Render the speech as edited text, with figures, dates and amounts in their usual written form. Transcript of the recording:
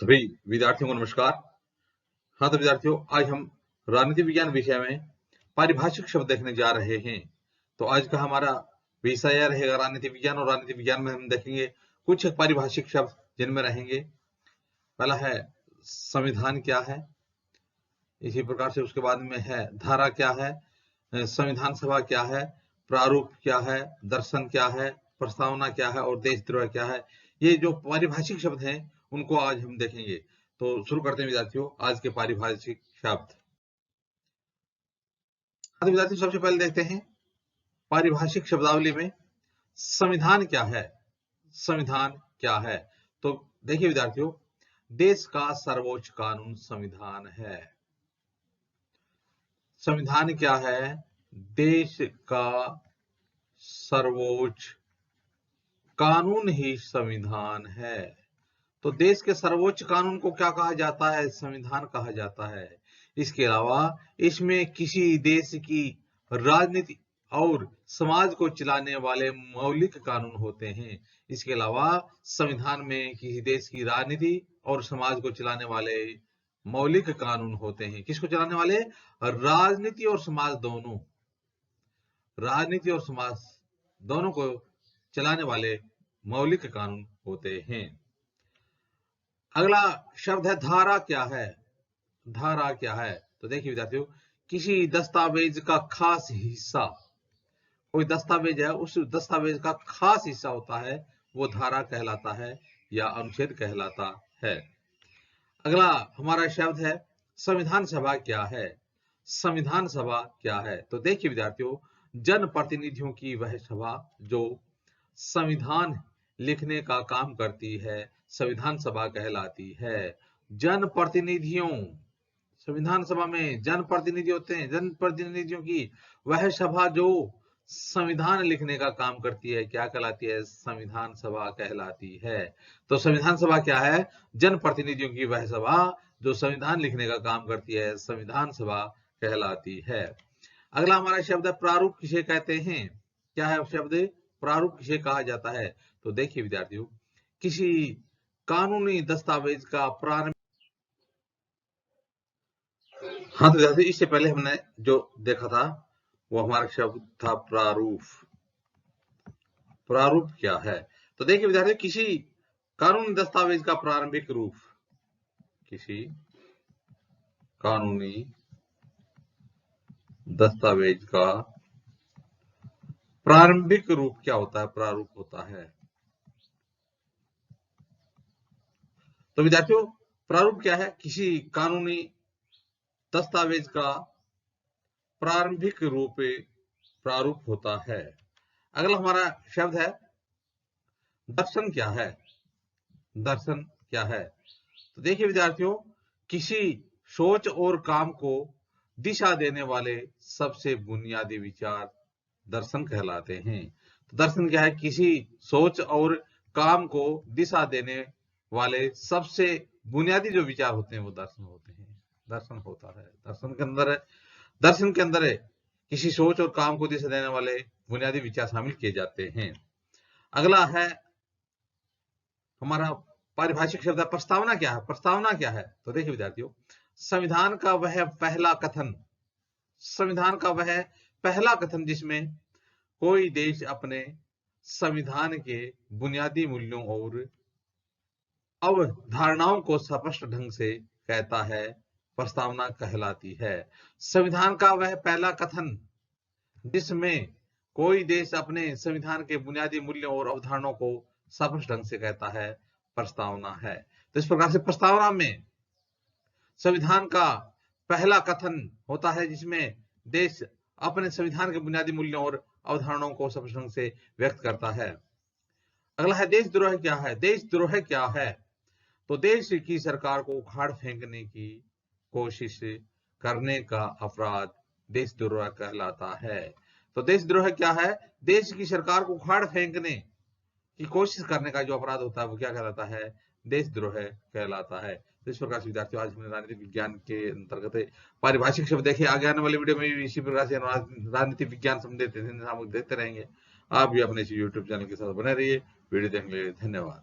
सभी विद्यार्थियों को नमस्कार। हाँ तो विद्यार्थियों, आज हम राजनीति विज्ञान विषय में पारिभाषिक शब्द देखने जा रहे हैं। तो आज का हमारा विषय यह रहेगा राजनीति विज्ञान, और राजनीति विज्ञान में हम देखेंगे कुछ पारिभाषिक शब्द जिनमें रहेंगे। पहला है संविधान क्या है, इसी प्रकार से उसके बाद में है धारा क्या है, संविधान सभा क्या है, प्रारूप क्या है, दर्शन क्या है, प्रस्तावना क्या है और देशद्रोह क्या है। ये जो पारिभाषिक शब्द हैं उनको आज हम देखेंगे। तो शुरू करते हैं विद्यार्थियों आज के पारिभाषिक शब्द। विद्यार्थियों सबसे पहले देखते हैं पारिभाषिक शब्दावली में संविधान क्या है। संविधान क्या है तो देखिए विद्यार्थियों, देश का सर्वोच्च कानून संविधान है। संविधान क्या है? देश का सर्वोच्च कानून ही संविधान है। तो देश के सर्वोच्च कानून को क्या कहा जाता है? संविधान कहा जाता है। इसके अलावा इसमें किसी देश की राजनीति और समाज को चलाने वाले मौलिक कानून होते हैं। इसके अलावा संविधान में किसी देश की राजनीति और समाज को चलाने वाले मौलिक कानून होते हैं। किसको चलाने वाले? राजनीति और समाज दोनों, राजनीति और समाज दोनों को चलाने वाले मौलिक कानून होते हैं। अगला शब्द है धारा क्या है। धारा क्या है तो देखिए विद्यार्थियों, किसी दस्तावेज का खास हिस्सा, कोई दस्तावेज है उस दस्तावेज का खास हिस्सा होता है, वो धारा कहलाता है या अनुच्छेद कहलाता है। अगला हमारा शब्द है संविधान सभा क्या है। संविधान सभा क्या है तो देखिए विद्यार्थियों, जन प्रतिनिधियों की वह सभा जो संविधान लिखने का काम करती है, संविधान सभा कहलाती है। जन प्रतिनिधियों, संविधान सभा में जन प्रतिनिधि होते हैं, जन प्रतिनिधियों की वह सभा जो संविधान लिखने का काम करती है क्या कहलाती है? संविधान सभा कहलाती है। तो संविधान सभा क्या है? जन प्रतिनिधियों की वह सभा जो संविधान लिखने का काम करती है, संविधान सभा कहलाती है। अगला हमारा शब्द है प्रारूप किसे कहते हैं। क्या है शब्द? प्रारूप किसे कहा जाता है तो देखिए विद्यार्थियों, किसी कानूनी दस्तावेज का प्रारंभ। हाँ तो विद्यार्थी, इससे पहले हमने जो देखा था वो हमारा शब्द था प्रारूप। प्रारूप क्या है तो देखिए विद्यार्थी, किसी कानूनी दस्तावेज का प्रारंभिक रूप, किसी कानूनी दस्तावेज का प्रारंभिक रूप क्या होता है? प्रारूप होता है। तो विद्यार्थियों, प्रारूप क्या है? किसी कानूनी दस्तावेज का प्रारंभिक रूप प्रारूप होता है। अगला हमारा शब्द है दर्शन क्या है। दर्शन क्या है तो देखिए विद्यार्थियों, किसी सोच और काम को दिशा देने वाले सबसे बुनियादी विचार दर्शन कहलाते हैं। तो दर्शन क्या है? किसी सोच और काम को दिशा देने वाले सबसे बुनियादी जो विचार होते हैं वो दर्शन होते हैं। दर्शन होता है। दर्शन के अंदर किसी सोच और काम को दिशा देने वाले बुनियादी विचार शामिल किए जाते हैं। अगला है हमारा पारिभाषिक शब्द है प्रस्तावना क्या है। प्रस्तावना क्या है तो देखिए विद्यार्थियों, संविधान का वह पहला कथन, संविधान का वह पहला कथन जिसमें कोई देश अपने संविधान के बुनियादी मूल्यों और अवधारणाओं को स्पष्ट ढंग से कहता है, प्रस्तावना कहलाती है। संविधान का वह पहला कथन जिसमें कोई देश अपने संविधान के बुनियादी मूल्यों और अवधारणाओं को स्पष्ट ढंग से कहता है, प्रस्तावना है। तो इस प्रकार से प्रस्तावना में संविधान का पहला कथन होता है जिसमें देश अपने संविधान के बुनियादी मूल्यों और अवधारणाओं को स्पष्ट ढंग से व्यक्त करता है। अगला है देशद्रोह क्या है। देशद्रोह क्या है तो देश की सरकार को उखाड़ फेंकने की कोशिश करने का अपराध देशद्रोह कहलाता है। तो देशद्रोह क्या है? देश की सरकार को उखाड़ फेंकने की कोशिश करने का जो अपराध होता है वो क्या कहलाता है? देशद्रोह कहलाता है। तो इस प्रकार से विद्यार्थियों, आज हमने राजनीतिक विज्ञान के अंतर्गत पारिभाषिक शब्द देखे। आगे आने वाले वीडियो में इसी प्रकार से राजनीतिक विज्ञान संबंधित देखते रहेंगे। आप भी अपने यूट्यूब चैनल के साथ बने रहिए। वीडियो देखने के लिए धन्यवाद।